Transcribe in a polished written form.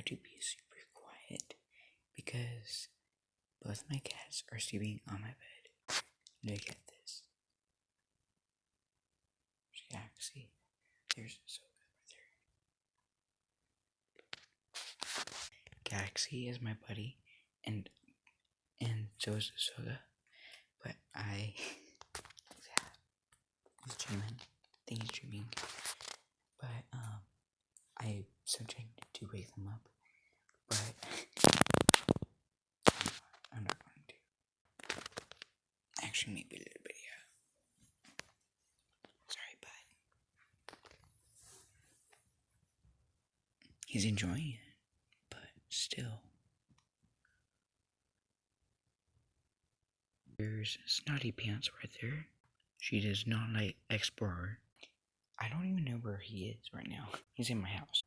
have to be super quiet because both my cats are sleeping on my bed. Look at this. Galaxy. There's Ahsoka right there. Galaxy is my buddy, and so is Ahsoka. But I was dreaming. I think he's dreaming. But I attempted to wake them up, but I'm not going to. Actually, maybe a little bit, yeah. Sorry, bud. He's enjoying it, but still. There's Snotty Pants right there. She does not like Explorer. I don't even know where he is right now. He's in my house.